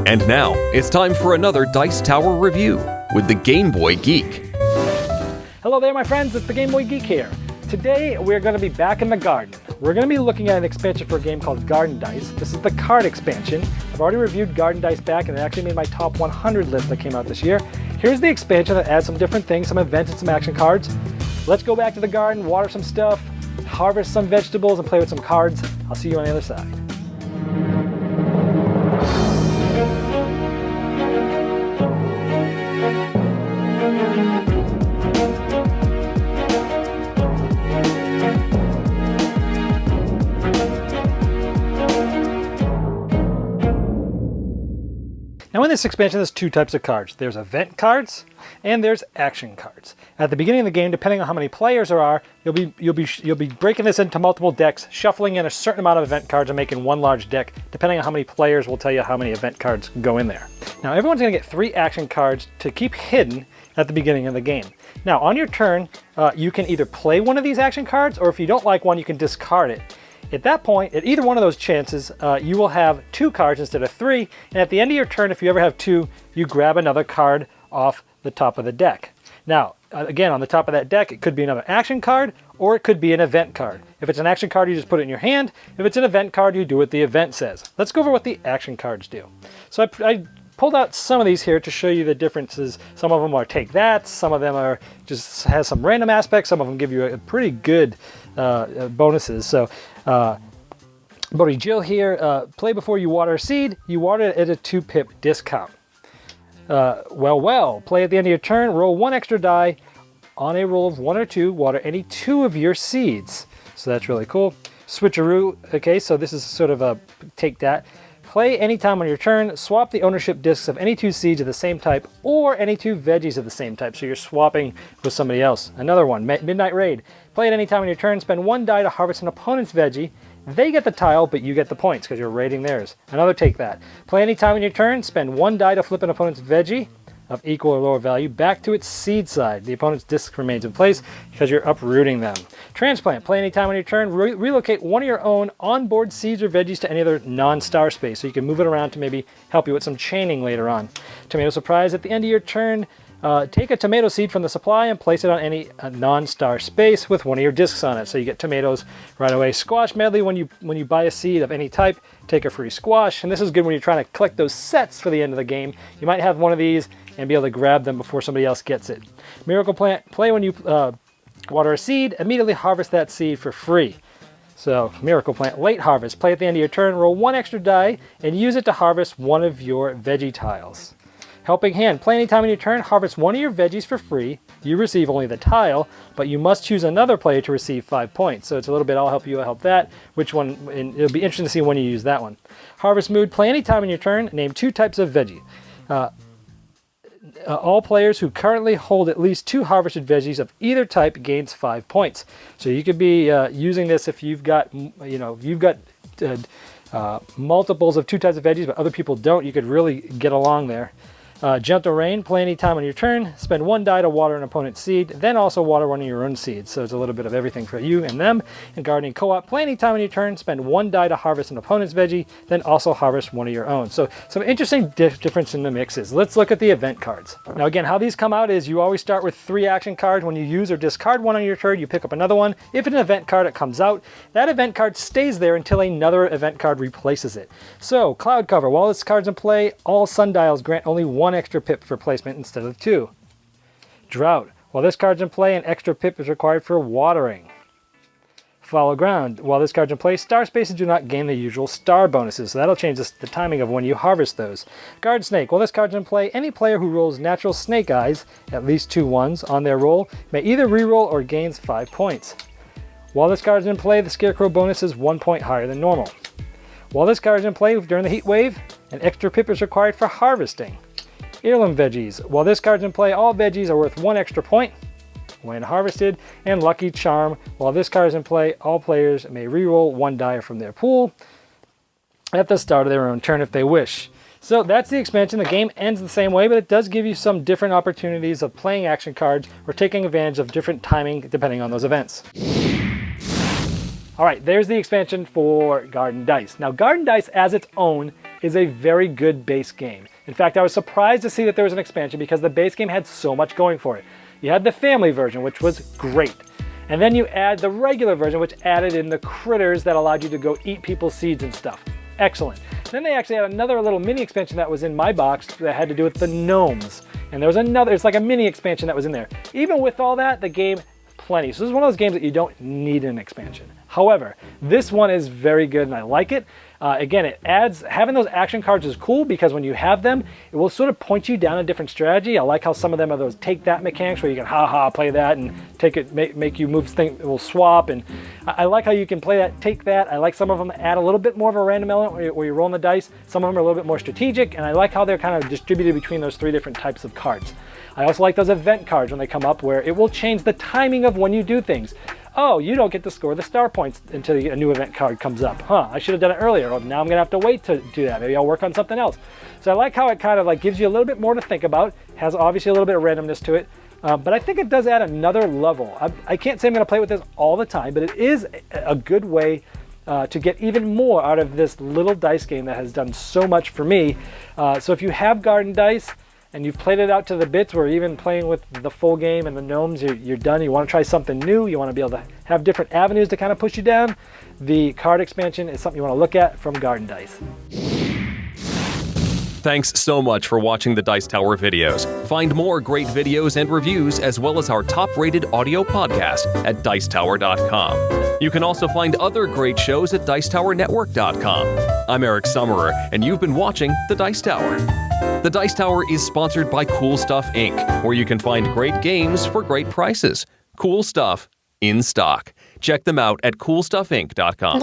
And now, it's time for another Dice Tower review with the Game Boy Geek. Hello there, my friends. It's the Game Boy Geek here. Today, we're going to be back in the garden. We're going to be looking at an expansion for a game called Garden Dice. This is the card expansion. I've already reviewed Garden Dice back, and it actually made my top 100 list that came out this year. Here's the expansion that adds some different things, some events and some action cards. Let's go back to the garden, water some stuff, harvest some vegetables, and play with some cards. I'll see you on the other side. Now in this expansion, there's two types of cards. There's event cards and there's action cards. At the beginning of the game, depending on how many players there are, you'll be breaking this into multiple decks, shuffling in a certain amount of event cards and making one large deck. Depending on how many players will tell you how many event cards go in there. Now everyone's going to get 3 action cards to keep hidden at the beginning of the game. Now on your turn, you can either play one of these action cards, or if you don't like one, you can discard it. At that point, at either one of those chances, you will have 2 cards instead of 3, and at the end of your turn, if you ever have 2, you grab another card off the top of the deck. Now, again, on the top of that deck, it could be another action card, or it could be an event card. If it's an action card, you just put it in your hand. If it's an event card, you do what the event says. Let's go over what the action cards do. So I pulled out some of these here to show you the differences. Some of them are take that, some of them are just has some random aspects, some of them give you a pretty good bonuses. So Bodhi Jill here, play before you water a seed, you water it at a 2-pip discount. Well, play at the end of your turn, roll 1 extra die, on a roll of 1 or 2, water any 2 of your seeds. So that's really cool. Switcheroo, okay, so this is sort of a take that. Play anytime on your turn, swap the ownership discs of any 2 seeds of the same type or any 2 veggies of the same type, so you're swapping with somebody else. Another one, Midnight Raid. Play at any time on your turn, spend 1 die to harvest an opponent's veggie. They get the tile, but you get the points because you're raiding theirs. Another take that. Play any time on your turn, spend 1 die to flip an opponent's veggie of equal or lower value back to its seed side. The opponent's disc remains in place because you're uprooting them. Transplant. Play any time on your turn. Relocate one of your own onboard seeds or veggies to any other non-star space, so you can move it around to maybe help you with some chaining later on. Tomato Surprise. At the end of your turn, take a tomato seed from the supply and place it on any non-star space with one of your discs on it, so you get tomatoes right away. Squash Medley. When you buy a seed of any type, take a free squash, and this is good when you're trying to collect those sets for the end of the game. You might have one of these and be able to grab them before somebody else gets it. Miracle Plant. Play when you water a seed, immediately harvest that seed for free. So, Miracle Plant. Late Harvest. Play at the end of your turn, roll 1 extra die, and use it to harvest one of your veggie tiles. Helping Hand. Play anytime in your turn, harvest one of your veggies for free. You receive only the tile, but you must choose another player to receive 5 points. So it's a little bit, I'll help you, I'll help that. Which one, and it'll be interesting to see when you use that one. Harvest Mood. Play anytime in your turn, name 2 types of veggie. All players who currently hold at least 2 harvested veggies of either type gains 5 points. So you could be using this if you've got, multiples of 2 types of veggies, but other people don't. You could really get along there. Gentle Rain. Play any time on your turn. Spend 1 die to water an opponent's seed, then also water one of your own seeds. So it's a little bit of everything for you and them. And Gardening Co-op. Play any time on your turn. Spend 1 die to harvest an opponent's veggie, then also harvest one of your own. So some interesting difference in the mixes. Let's look at the event cards. Now again, how these come out is you always start with 3 action cards. When you use or discard one on your turn, you pick up another one. If it's an event card, it comes out. That event card stays there until another event card replaces it. So Cloud Cover. While this card's in play, all sundials grant only 1 extra pip for placement instead of 2. Drought. While this card's in play, an extra pip is required for watering. Follow Ground. While this card's in play, star spaces do not gain the usual star bonuses, so that'll change the timing of when you harvest those. Guard Snake. While this card's in play, any player who rolls natural snake eyes, at least 2 ones, on their roll, may either reroll or gains 5 points. While this card's in play, the Scarecrow bonus is 1 point higher than normal. While this card's in play during the heat wave, an extra pip is required for harvesting. Heirloom Veggies. While this card's in play, all veggies are worth 1 extra point when harvested. And Lucky Charm. While this card is in play, all players may reroll 1 die from their pool at the start of their own turn if they wish. So that's the expansion. The game ends the same way, but it does give you some different opportunities of playing action cards or taking advantage of different timing depending on those events. All right, there's the expansion for Garden Dice. Now, Garden Dice as its own is a very good base game. In fact, I was surprised to see that there was an expansion because the base game had so much going for it. You had the family version, which was great. And then you add the regular version, which added in the critters that allowed you to go eat people's seeds and stuff. Excellent. Then they actually had another little mini expansion that was in my box that had to do with the gnomes. And there was another, it's like a mini expansion that was in there. Even with all that, the game, plenty. So this is one of those games that you don't need an expansion. However, this one is very good and I like it. Again, it adds, having those action cards is cool because when you have them, it will sort of point you down a different strategy. I like how some of them are those take that mechanics where you can play that and take it, make you move things, it will swap. And I like how you can play that, take that. I like some of them add a little bit more of a random element where you're rolling the dice. Some of them are a little bit more strategic, and I like how they're kind of distributed between those 3 different types of cards. I also like those event cards when they come up where it will change the timing of when you do things. Oh, you don't get to score the star points until a new event card comes up. I should have done it earlier. Well, now I'm gonna have to wait to do that. Maybe I'll work on something else. So I like how it kind of like gives you a little bit more to think about. Has obviously a little bit of randomness to it, but I think it does add another level. I can't say I'm gonna play with this all the time, but it is a good way to get even more out of this little dice game that has done so much for me. So if you have garden dice, and you've played it out to the bits where even playing with the full game and the gnomes, you're done, you want to try something new, you want to be able to have different avenues to kind of push you down, the card expansion is something you want to look at from Garden Dice. Thanks so much for watching the Dice Tower videos. Find more great videos and reviews as well as our top-rated audio podcast at Dicetower.com. You can also find other great shows at Dicetowernetwork.com. I'm Eric Summerer, and you've been watching The Dice Tower. The Dice Tower is sponsored by Cool Stuff Inc., where you can find great games for great prices. Cool stuff in stock. Check them out at CoolStuffInc.com.